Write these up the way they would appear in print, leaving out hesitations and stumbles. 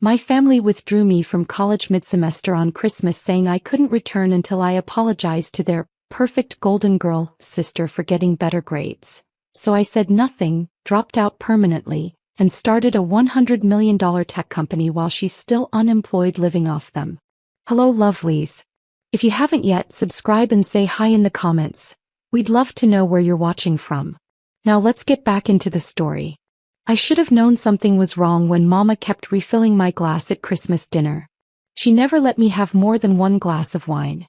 My family withdrew me from college mid-semester on Christmas, saying I couldn't return until I apologized to their perfect golden girl sister for getting better grades. So I said nothing, dropped out permanently, and started a $100 million tech company while she's still unemployed living off them. Hello lovelies. If you haven't yet, subscribe and say hi in the comments. We'd love to know where you're watching from. Now let's get back into the story. I should have known something was wrong when Mama kept refilling my glass at Christmas dinner. She never let me have more than one glass of wine.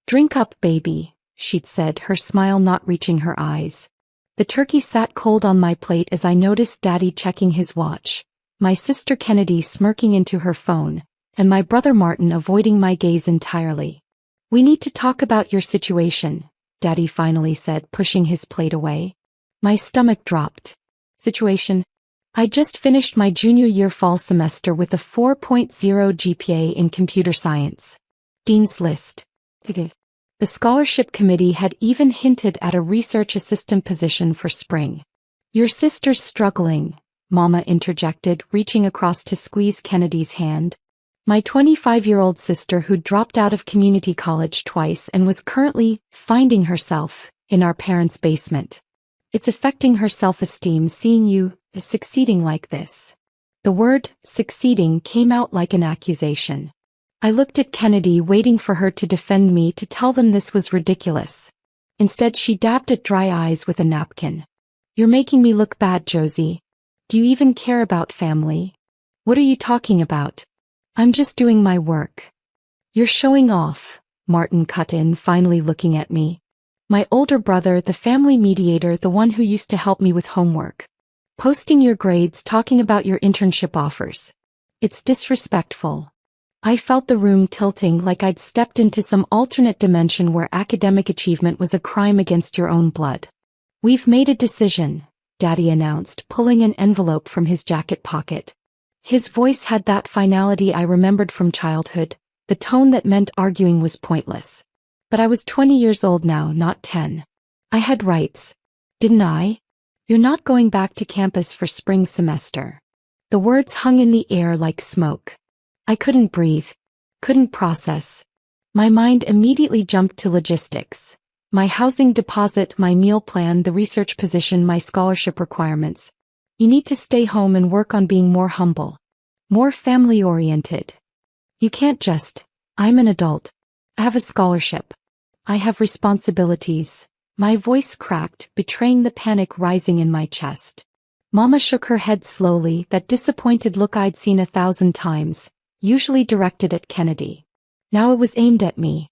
Drink up, baby, she'd said, her smile not reaching her eyes. The turkey sat cold on my plate as I noticed Daddy checking his watch, my sister Kennedy smirking into her phone, and my brother Martin avoiding my gaze entirely. We need to talk about your situation, Daddy finally said, pushing his plate away. My stomach dropped. Situation? I just finished my junior year fall semester with a 4.0 GPA in computer science. Dean's List. The scholarship committee had even hinted at a research assistant position for spring. Your sister's struggling, Mama interjected, reaching across to squeeze Kennedy's hand. My 25-year-old sister who dropped out of community college twice and was currently finding herself in our parents' basement. It's affecting her self-esteem seeing you succeeding like this. The word succeeding came out like an accusation. I looked at Kennedy, waiting for her to defend me, to tell them this was ridiculous. Instead, she dabbed at dry eyes with a napkin. You're making me look bad, Josie. Do you even care about family? What are you talking about? I'm just doing my work. You're showing off, Martin cut in, finally looking at me. My older brother, the family mediator, the one who used to help me with homework. Posting your grades, talking about your internship offers. It's disrespectful. I felt the room tilting, like I'd stepped into some alternate dimension where academic achievement was a crime against your own blood. We've made a decision, Daddy announced, pulling an envelope from his jacket pocket. His voice had that finality I remembered from childhood, the tone that meant arguing was pointless. But I was 20 years old now, not 10. I had rights. Didn't I? You're not going back to campus for spring semester. The words hung in the air like smoke. I couldn't breathe. Couldn't process. My mind immediately jumped to logistics. My housing deposit, my meal plan, the research position, my scholarship requirements. You need to stay home and work on being more humble. More family-oriented. You can't just, I'm an adult. I have a scholarship. I have responsibilities. My voice cracked, betraying the panic rising in my chest. Mama shook her head slowly, that disappointed look I'd seen 1,000 times, usually directed at Kennedy. Now it was aimed at me.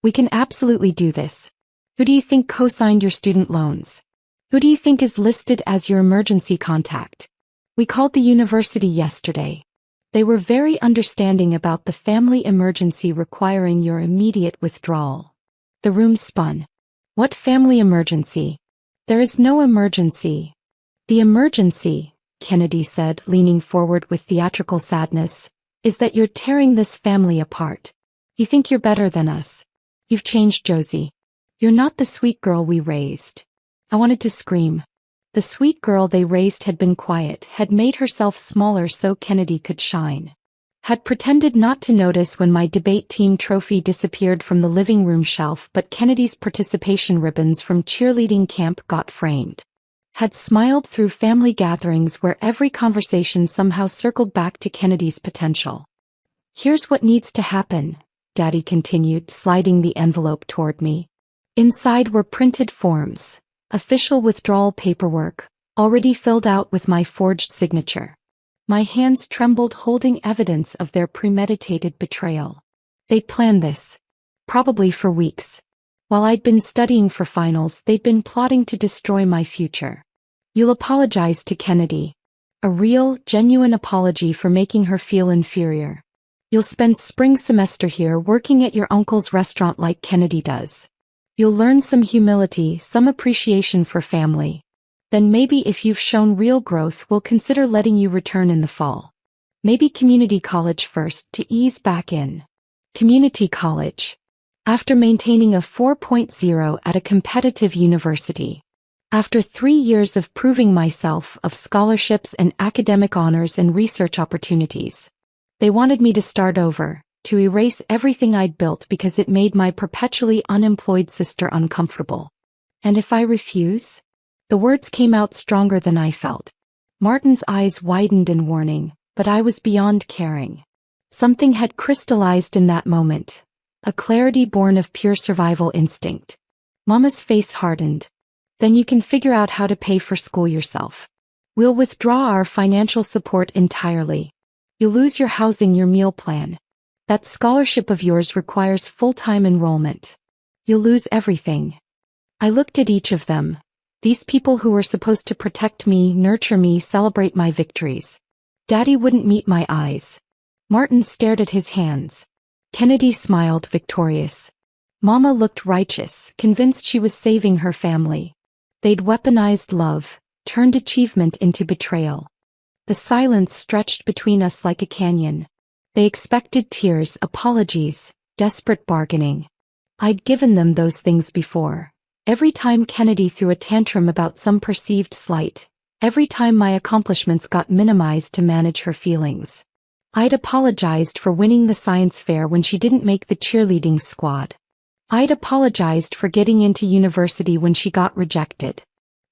We can absolutely do this. Who do you think co-signed your student loans? Who do you think is listed as your emergency contact? We called the university yesterday. They were very understanding about the family emergency requiring your immediate withdrawal. The room spun. What family emergency? There is no emergency. The emergency, Kennedy said, leaning forward with theatrical sadness, is that you're tearing this family apart. You think you're better than us. You've changed, Josie. You're not the sweet girl we raised. I wanted to scream. The sweet girl they raised had been quiet, had made herself smaller so Kennedy could shine. Had pretended not to notice when my debate team trophy disappeared from the living room shelf, but Kennedy's participation ribbons from cheerleading camp got framed. Had smiled through family gatherings where every conversation somehow circled back to Kennedy's potential. Here's what needs to happen, Daddy continued, sliding the envelope toward me. Inside were printed forms, official withdrawal paperwork, already filled out with my forged signature. My hands trembled, holding evidence of their premeditated betrayal. They planned this. Probably for weeks. While I'd been studying for finals, they'd been plotting to destroy my future. You'll apologize to Kennedy. A real, genuine apology for making her feel inferior. You'll spend spring semester here working at your uncle's restaurant like Kennedy does. You'll learn some humility, some appreciation for family. Then maybe if you've shown real growth, we'll consider letting you return in the fall. Maybe community college first to ease back in. Community college. After maintaining a 4.0 at a competitive university. After 3 years of proving myself, of scholarships and academic honors and research opportunities. They wanted me to start over, to erase everything I'd built because it made my perpetually unemployed sister uncomfortable. And if I refuse? The words came out stronger than I felt. Martin's eyes widened in warning, but I was beyond caring. Something had crystallized in that moment. A clarity born of pure survival instinct. Mama's face hardened. Then you can figure out how to pay for school yourself. We'll withdraw our financial support entirely. You'll lose your housing, your meal plan. That scholarship of yours requires full-time enrollment. You'll lose everything. I looked at each of them. These people who were supposed to protect me, nurture me, celebrate my victories. Daddy wouldn't meet my eyes. Martin stared at his hands. Kennedy smiled, victorious. Mama looked righteous, convinced she was saving her family. They'd weaponized love, turned achievement into betrayal. The silence stretched between us like a canyon. They expected tears, apologies, desperate bargaining. I'd given them those things before. Every time Kennedy threw a tantrum about some perceived slight, every time my accomplishments got minimized to manage her feelings. I'd apologized for winning the science fair when she didn't make the cheerleading squad. I'd apologized for getting into university when she got rejected.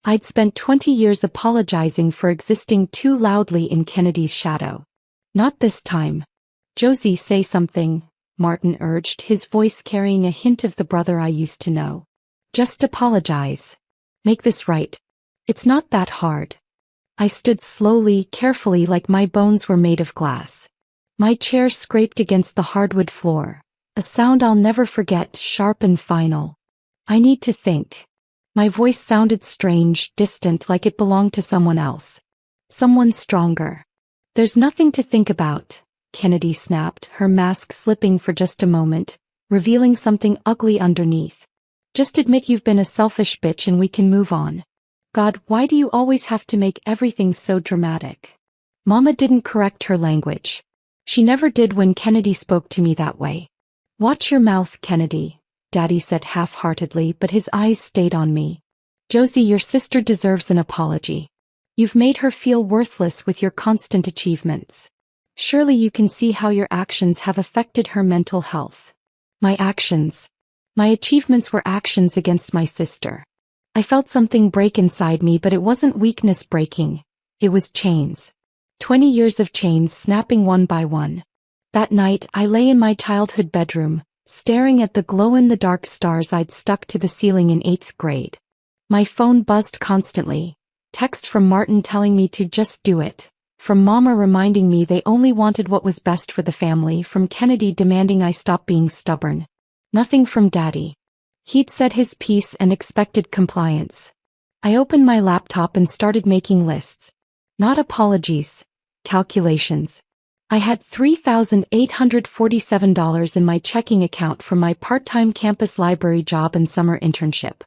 I'd spent 20 years apologizing for existing too loudly in Kennedy's shadow. Not this time. Josie, say something, Martin urged, his voice carrying a hint of the brother I used to know. Just apologize. Make this right. It's not that hard. I stood slowly, carefully, like my bones were made of glass. My chair scraped against the hardwood floor. A sound I'll never forget, sharp and final. I need to think. My voice sounded strange, distant, like it belonged to someone else. Someone stronger. There's nothing to think about, Kennedy snapped, her mask slipping for just a moment, revealing something ugly underneath. Just admit you've been a selfish bitch and we can move on. God, why do you always have to make everything so dramatic? Mama didn't correct her language. She never did when Kennedy spoke to me that way. Watch your mouth, Kennedy, Daddy said half-heartedly, but his eyes stayed on me. Josie, your sister deserves an apology. You've made her feel worthless with your constant achievements. Surely you can see how your actions have affected her mental health. My actions. My achievements were actions against my sister. I felt something break inside me, but it wasn't weakness breaking. It was chains. 20 years of chains snapping one by one. That night, I lay in my childhood bedroom, staring at the glow-in-the-dark stars I'd stuck to the ceiling in 8th grade. My phone buzzed constantly. Text from Martin telling me to just do it. From Mama reminding me they only wanted what was best for the family. From Kennedy demanding I stop being stubborn. Nothing from Daddy. He'd said his piece and expected compliance. I opened my laptop and started making lists. Not apologies. Calculations. I had $3,847 in my checking account from my part-time campus library job and summer internship.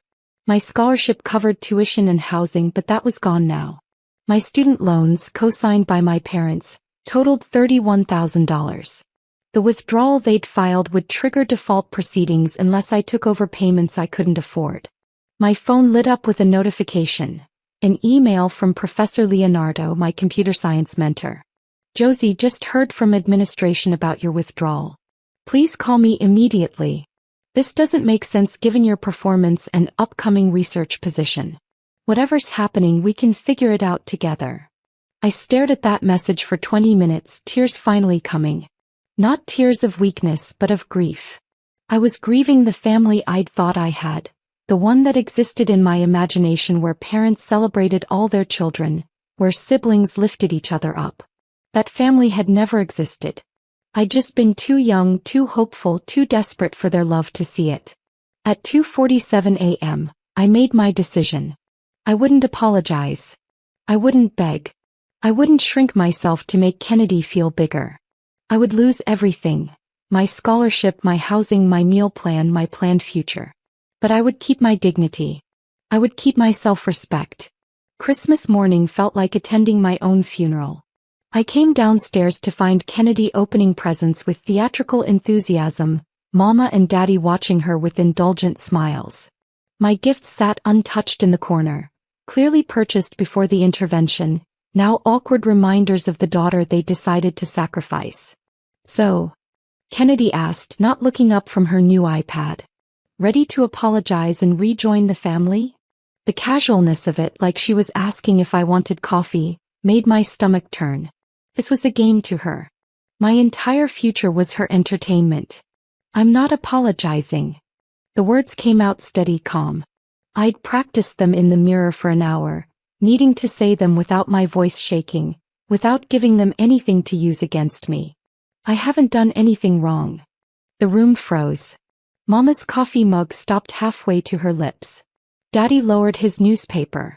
My scholarship covered tuition and housing, but that was gone now. My student loans, co-signed by my parents, totaled $31,000. The withdrawal they'd filed would trigger default proceedings unless I took over payments I couldn't afford. My phone lit up with a notification. An email from Professor Leonardo, my computer science mentor. Josie, just heard from administration about your withdrawal. Please call me immediately. This doesn't make sense given your performance and upcoming research position. Whatever's happening, we can figure it out together. I stared at that message for 20 minutes, tears finally coming. Not tears of weakness, but of grief. I was grieving the family I'd thought I had, the one that existed in my imagination where parents celebrated all their children, where siblings lifted each other up. That family had never existed. I'd just been too young, too hopeful, too desperate for their love to see it. At 2:47 a.m., I made my decision. I wouldn't apologize. I wouldn't beg. I wouldn't shrink myself to make Kennedy feel bigger. I would lose everything. My scholarship, my housing, my meal plan, my planned future. But I would keep my dignity. I would keep my self-respect. Christmas morning felt like attending my own funeral. I came downstairs to find Kennedy opening presents with theatrical enthusiasm, Mama and Daddy watching her with indulgent smiles. My gifts sat untouched in the corner, clearly purchased before the intervention, now awkward reminders of the daughter they decided to sacrifice. So, Kennedy asked, not looking up from her new iPad. Ready to apologize and rejoin the family? The casualness of it, like she was asking if I wanted coffee, made my stomach turn. This was a game to her. My entire future was her entertainment. I'm not apologizing. The words came out steady, calm. I'd practiced them in the mirror for an hour, needing to say them without my voice shaking, without giving them anything to use against me. I haven't done anything wrong. The room froze. Mama's coffee mug stopped halfway to her lips. Daddy lowered his newspaper.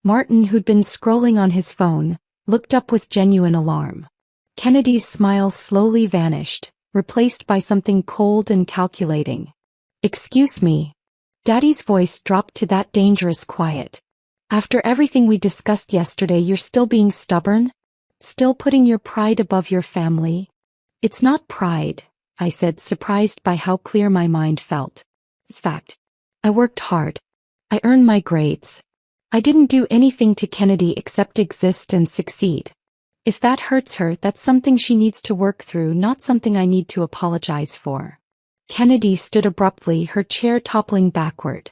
Martin, who'd been scrolling on his phone, looked up with genuine alarm. Kennedy's smile slowly vanished, replaced by something cold and calculating. Excuse me. Daddy's voice dropped to that dangerous quiet. After everything we discussed yesterday, you're still being stubborn? Still putting your pride above your family? It's not pride, I said, surprised by how clear my mind felt. It's fact. I worked hard. I earned my grades. I didn't do anything to Kennedy except exist and succeed. If that hurts her, that's something she needs to work through, not something I need to apologize for. Kennedy stood abruptly, her chair toppling backward.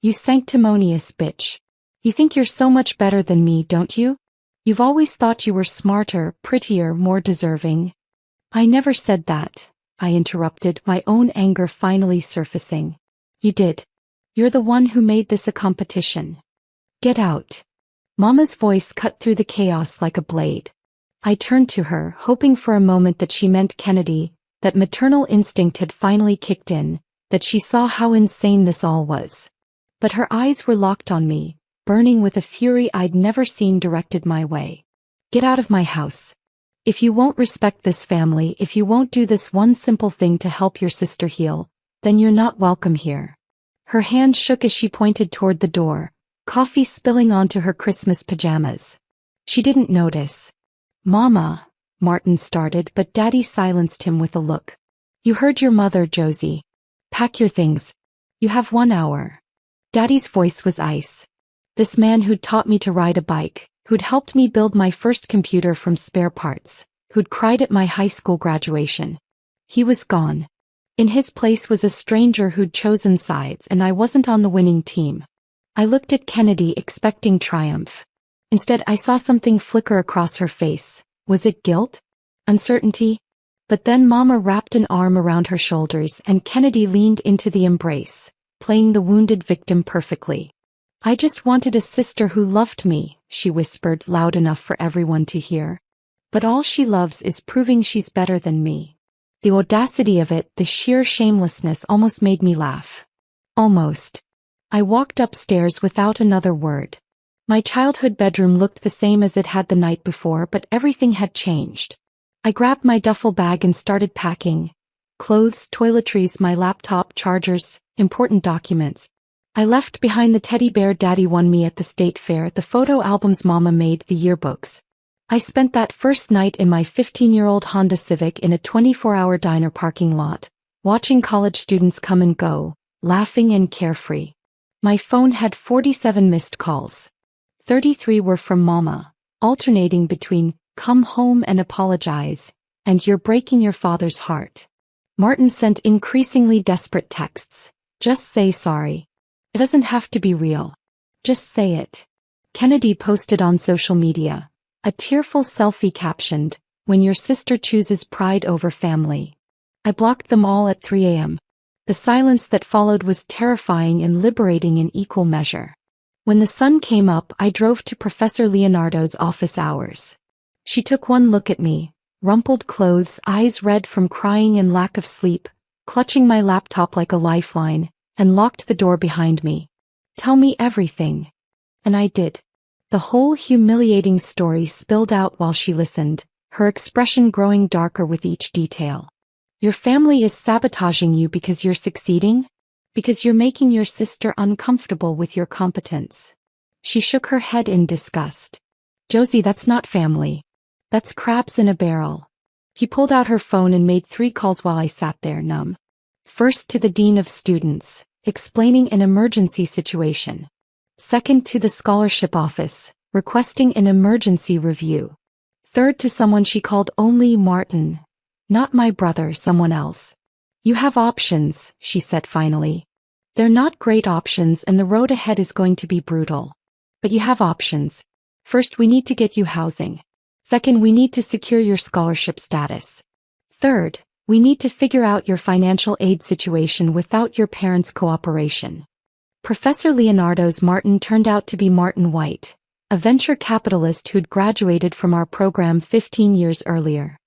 You sanctimonious bitch. You think you're so much better than me, don't you? You've always thought you were smarter, prettier, more deserving. I never said that, I interrupted, my own anger finally surfacing. You did. You're the one who made this a competition. Get out. Mama's voice cut through the chaos like a blade. I turned to her, hoping for a moment that she meant Kennedy, that maternal instinct had finally kicked in, that she saw how insane this all was. But her eyes were locked on me, burning with a fury I'd never seen directed my way. Get out of my house. If you won't respect this family, if you won't do this one simple thing to help your sister heal, then you're not welcome here. Her hand shook as she pointed toward the door, coffee spilling onto her Christmas pajamas. She didn't notice. Mama, Martin started, but Daddy silenced him with a look. You heard your mother, Josie. Pack your things. You have 1 hour. Daddy's voice was ice. This man who'd taught me to ride a bike, who'd helped me build my first computer from spare parts, who'd cried at my high school graduation. He was gone. In his place was a stranger who'd chosen sides, and I wasn't on the winning team. I looked at Kennedy expecting triumph. Instead, I saw something flicker across her face. Was it guilt? Uncertainty? But then Mama wrapped an arm around her shoulders and Kennedy leaned into the embrace, playing the wounded victim perfectly. I just wanted a sister who loved me, she whispered loud enough for everyone to hear. But all she loves is proving she's better than me. The audacity of it, the sheer shamelessness almost made me laugh. Almost. I walked upstairs without another word. My childhood bedroom looked the same as it had the night before, but everything had changed. I grabbed my duffel bag and started packing. Clothes, toiletries, my laptop, chargers, important documents. I left behind the teddy bear Daddy won me at the state fair, the photo albums Mama made, the yearbooks. I spent that first night in my 15-year-old Honda Civic in a 24-hour diner parking lot, watching college students come and go, laughing and carefree. My phone had 47 missed calls. 33 were from Mama, alternating between, come home and apologize, and you're breaking your father's heart. Martin sent increasingly desperate texts. Just say sorry. It doesn't have to be real. Just say it. Kennedy posted on social media. A tearful selfie captioned, when your sister chooses pride over family. I blocked them all at 3 a.m. The silence that followed was terrifying and liberating in equal measure. When the sun came up, I drove to Professor Leonardo's office hours. She took one look at me, rumpled clothes, eyes red from crying and lack of sleep, clutching my laptop like a lifeline, and locked the door behind me. Tell me everything. And I did. The whole humiliating story spilled out while she listened, her expression growing darker with each detail. Your family is sabotaging you because you're succeeding? Because you're making your sister uncomfortable with your competence. She shook her head in disgust. Josie, that's not family. That's crabs in a barrel. He pulled out her phone and made 3 calls while I sat there numb. First to the dean of students, explaining an emergency situation. Second to the scholarship office, requesting an emergency review. Third to someone she called only Martin, Not my brother, someone else. You have options, she said finally. They're not great options and the road ahead is going to be brutal. But you have options. First, we need to get you housing. Second, we need to secure your scholarship status. Third, we need to figure out your financial aid situation without your parents' cooperation. Professor Leonardo's Martin turned out to be Martin White, a venture capitalist who'd graduated from our program 15 years earlier.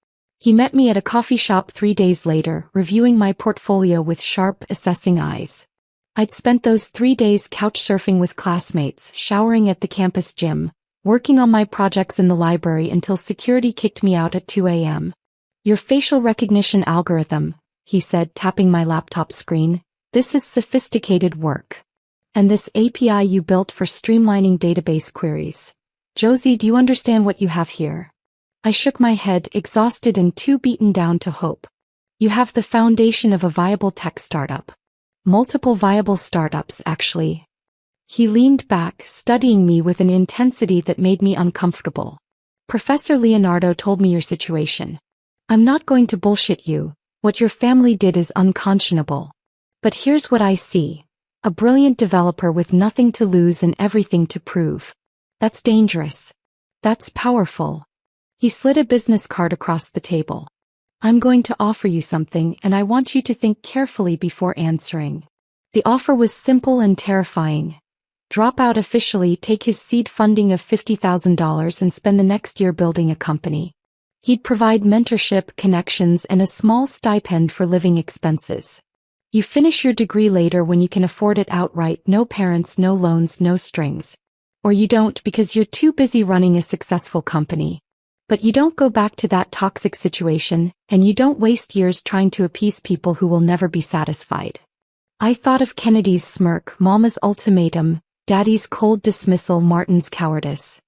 He met me at a coffee shop 3 days later, reviewing my portfolio with sharp, assessing eyes. I'd spent those 3 days couch surfing with classmates, showering at the campus gym, working on my projects in the library until security kicked me out at 2 a.m. Your facial recognition algorithm, he said, tapping my laptop screen. This is sophisticated work. And this API you built for streamlining database queries. Josie, do you understand what you have here? I shook my head, exhausted and too beaten down to hope. You have the foundation of a viable tech startup. Multiple viable startups, actually. He leaned back, studying me with an intensity that made me uncomfortable. Professor Leonardo told me your situation. I'm not going to bullshit you. What your family did is unconscionable. But here's what I see. A brilliant developer with nothing to lose and everything to prove. That's dangerous. That's powerful. He slid a business card across the table. I'm going to offer you something and I want you to think carefully before answering. The offer was simple and terrifying. Drop out officially, take his seed funding of $50,000 and spend the next year building a company. He'd provide mentorship, connections, and a small stipend for living expenses. You finish your degree later when you can afford it outright, no parents, no loans, no strings. Or you don't because you're too busy running a successful company. But you don't go back to that toxic situation, and you don't waste years trying to appease people who will never be satisfied. I thought of Kennedy's smirk, Mama's ultimatum, Daddy's cold dismissal, Martin's cowardice.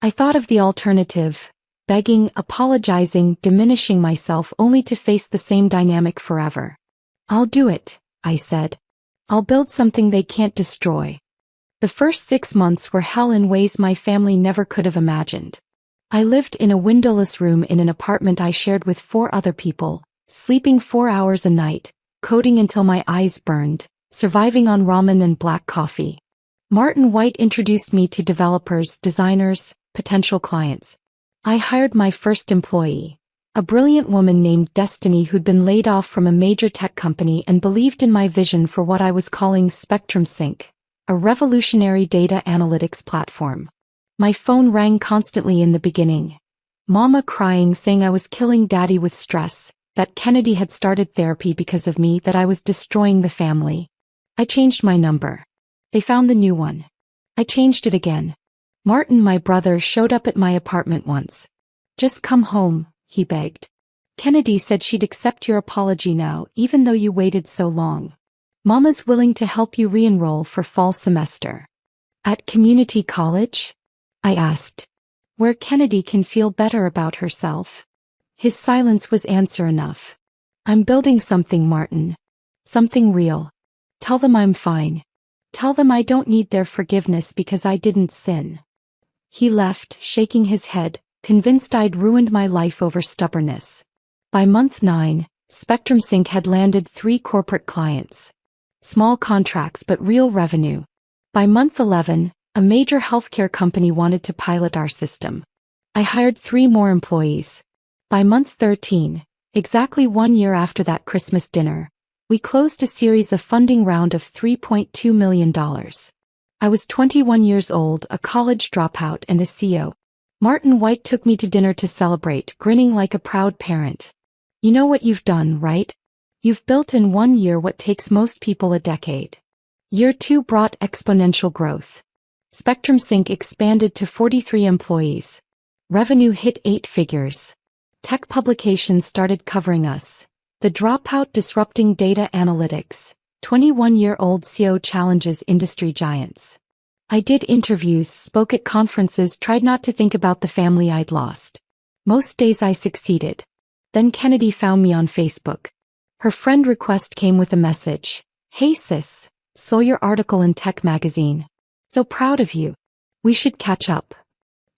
I thought of the alternative. Begging, apologizing, diminishing myself only to face the same dynamic forever. I'll do it, I said. I'll build something they can't destroy. The first 6 months were hell in ways my family never could have imagined. I lived in a windowless room in an apartment I shared with 4 other people, sleeping 4 hours a night, coding until my eyes burned, surviving on ramen and black coffee. Martin White introduced me to developers, designers, potential clients. I hired my first employee, a brilliant woman named Destiny who'd been laid off from a major tech company and believed in my vision for what I was calling Spectrum Sync, a revolutionary data analytics platform. My phone rang constantly in the beginning. Mama crying, saying I was killing Daddy with stress, that Kennedy had started therapy because of me, that I was destroying the family. I changed my number. They found the new one. I changed it again. Martin, my brother, showed up at my apartment once. Just come home, he begged. Kennedy said she'd accept your apology now, even though you waited so long. Mama's willing to help you re-enroll for fall semester. At community college? I asked. Where Kennedy can feel better about herself. His silence was answer enough. I'm building something, Martin. Something real. Tell them I'm fine. Tell them I don't need their forgiveness because I didn't sin. He left, shaking his head, convinced I'd ruined my life over stubbornness. By month 9, Spectrum Sync had landed 3 corporate clients. Small contracts but real revenue. By month 11, a major healthcare company wanted to pilot our system. I hired 3 more employees. By month 13, exactly 1 year after that Christmas dinner, we closed a series of funding round of $3.2 million. I was 21 years old, a college dropout and a CEO. Martin White took me to dinner to celebrate, grinning like a proud parent. You know what you've done, right? You've built in 1 year what takes most people a decade. Year 2 brought exponential growth. Spectrum Sync expanded to 43 employees. Revenue hit 8 figures. Tech publications started covering us. The Dropout disrupting data analytics. 21-year-old CEO challenges industry giants. I did interviews, spoke at conferences, tried not to think about the family I'd lost. Most days I succeeded. Then Kennedy found me on Facebook. Her friend request came with a message. Hey sis, saw your article in Tech magazine. So proud of you. We should catch up.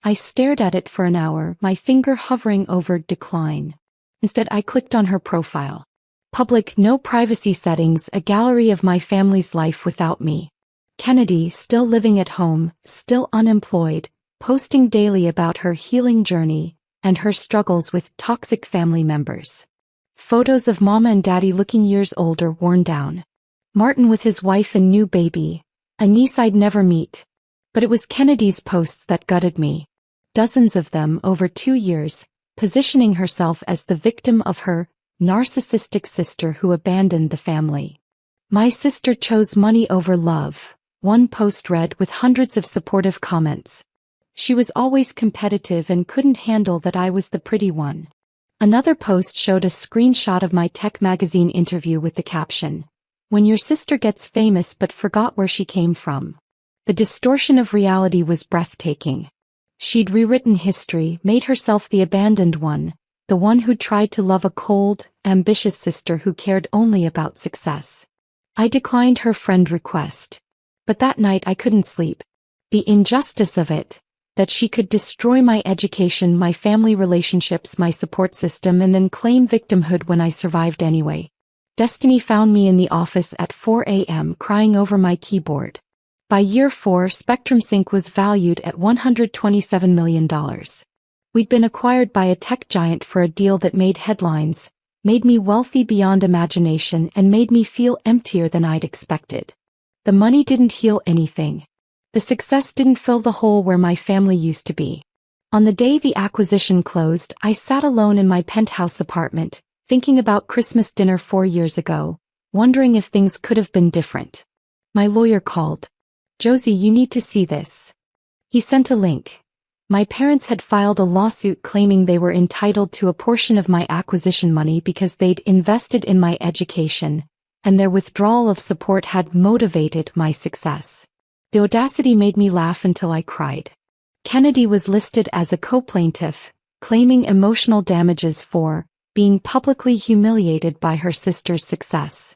I stared at it for an hour, my finger hovering over decline. Instead, I clicked on her profile. Public, no privacy settings, a gallery of my family's life without me. Kennedy, still living at home, still unemployed, posting daily about her healing journey and her struggles with toxic family members. Photos of Mama and Daddy looking years older, worn down. Martin with his wife and new baby, a niece I'd never meet. But it was Kennedy's posts that gutted me. Dozens of them over 2 years, positioning herself as the victim of her narcissistic sister who abandoned the family. My sister chose money over love, one post read with hundreds of supportive comments. She was always competitive and couldn't handle that I was the pretty one. Another post showed a screenshot of my tech magazine interview with the caption, "When your sister gets famous but forgot where she came from." The distortion of reality was breathtaking. She'd rewritten history, made herself the abandoned one, the one who tried to love a cold, ambitious sister who cared only about success. I declined her friend request. But that night I couldn't sleep. The injustice of it, that she could destroy my education, my family relationships, my support system, and then claim victimhood when I survived anyway. Destiny found me in the office at 4 a.m. crying over my keyboard. By year 4, Spectrum Sync was valued at $127 million. We'd been acquired by a tech giant for a deal that made headlines, made me wealthy beyond imagination, and made me feel emptier than I'd expected. The money didn't heal anything. The success didn't fill the hole where my family used to be. On the day the acquisition closed, I sat alone in my penthouse apartment, thinking about Christmas dinner 4 years ago, wondering if things could have been different. My lawyer called. "Josie, you need to see this." He sent a link. My parents had filed a lawsuit claiming they were entitled to a portion of my acquisition money because they'd invested in my education, and their withdrawal of support had motivated my success. The audacity made me laugh until I cried. Kennedy was listed as a co-plaintiff, claiming emotional damages for being publicly humiliated by her sister's success.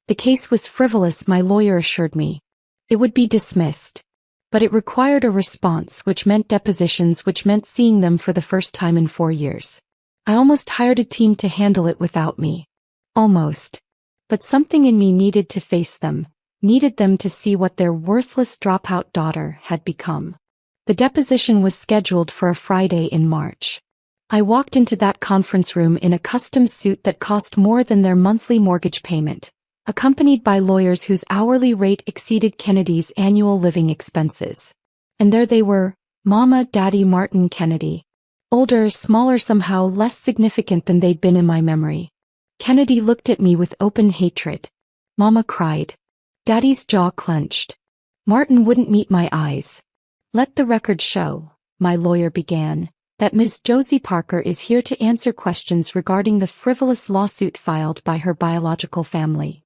The case was frivolous, my lawyer assured me. It would be dismissed. But it required a response, which meant depositions, which meant seeing them for the first time in 4 years. I almost hired a team to handle it without me. Almost. But something in me needed to face them, needed them to see what their worthless dropout daughter had become. The deposition was scheduled for a Friday in March. I walked into that conference room in a custom suit that cost more than their monthly mortgage payment, accompanied by lawyers whose hourly rate exceeded Kennedy's annual living expenses. And there they were, Mama, Daddy, Martin, Kennedy. Older, smaller, somehow less significant than they'd been in my memory. Kennedy looked at me with open hatred. Mama cried. Daddy's jaw clenched. Martin wouldn't meet my eyes. "Let the record show," my lawyer began, "that Ms. Josie Parker is here to answer questions regarding the frivolous lawsuit filed by her biological family."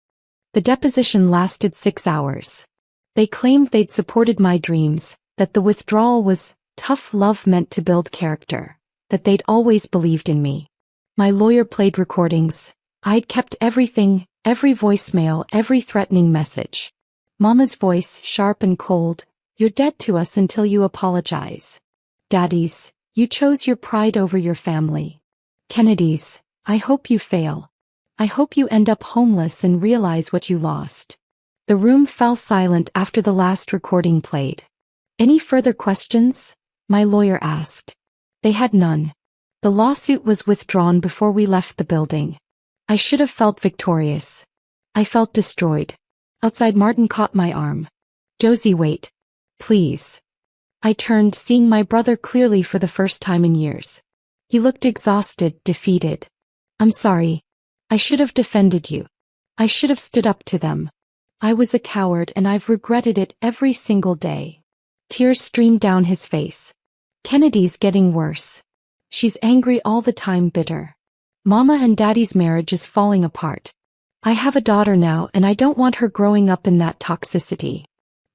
The deposition lasted 6 hours. They claimed they'd supported my dreams, that the withdrawal was tough love meant to build character, that they'd always believed in me. My lawyer played recordings. I'd kept everything, every voicemail, every threatening message. Mama's voice, sharp and cold, "You're dead to us until you apologize." Daddy's, "You chose your pride over your family." Kennedy's, "I hope you fail. I hope you end up homeless and realize what you lost." The room fell silent after the last recording played. "Any further questions?" my lawyer asked. They had none. The lawsuit was withdrawn before we left the building. I should have felt victorious. I felt destroyed. Outside, Martin caught my arm. "Josie, wait. Please." I turned, seeing my brother clearly for the first time in years. He looked exhausted, defeated. "I'm sorry. I should have defended you. I should have stood up to them. I was a coward and I've regretted it every single day." Tears streamed down his face. "Kennedy's getting worse. She's angry all the time, bitter. Mama and Daddy's marriage is falling apart. I have a daughter now and I don't want her growing up in that toxicity.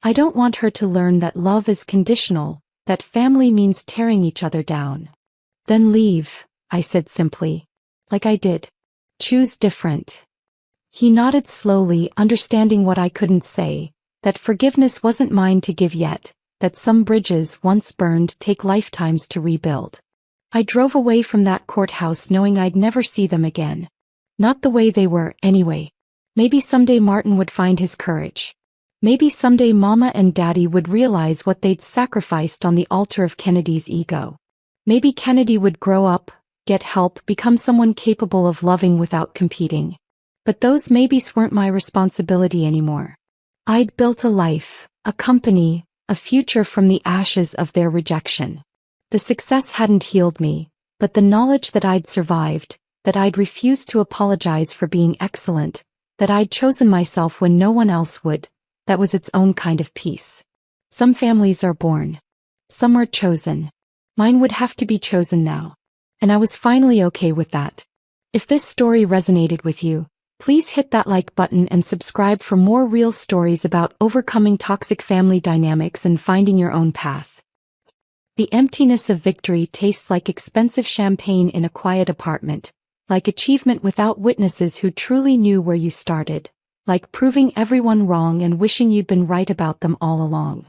I don't want her to learn that love is conditional, that family means tearing each other down." "Then leave," I said simply. "Like I did. Choose different." He nodded slowly, understanding what I couldn't say, that forgiveness wasn't mine to give yet, that some bridges once burned take lifetimes to rebuild. I drove away from that courthouse knowing I'd never see them again. Not the way they were, anyway. Maybe someday Martin would find his courage. Maybe someday Mama and Daddy would realize what they'd sacrificed on the altar of Kennedy's ego. Maybe Kennedy would grow up, get help, become someone capable of loving without competing. But those maybes weren't my responsibility anymore. I'd built a life, a company, a future from the ashes of their rejection. The success hadn't healed me, but the knowledge that I'd survived, that I'd refused to apologize for being excellent, that I'd chosen myself when no one else would, that was its own kind of peace. Some families are born. Some are chosen. Mine would have to be chosen now. And I was finally okay with that. If this story resonated with you, please hit that like button and subscribe for more real stories about overcoming toxic family dynamics and finding your own path. The emptiness of victory tastes like expensive champagne in a quiet apartment, like achievement without witnesses who truly knew where you started, like proving everyone wrong and wishing you'd been right about them all along.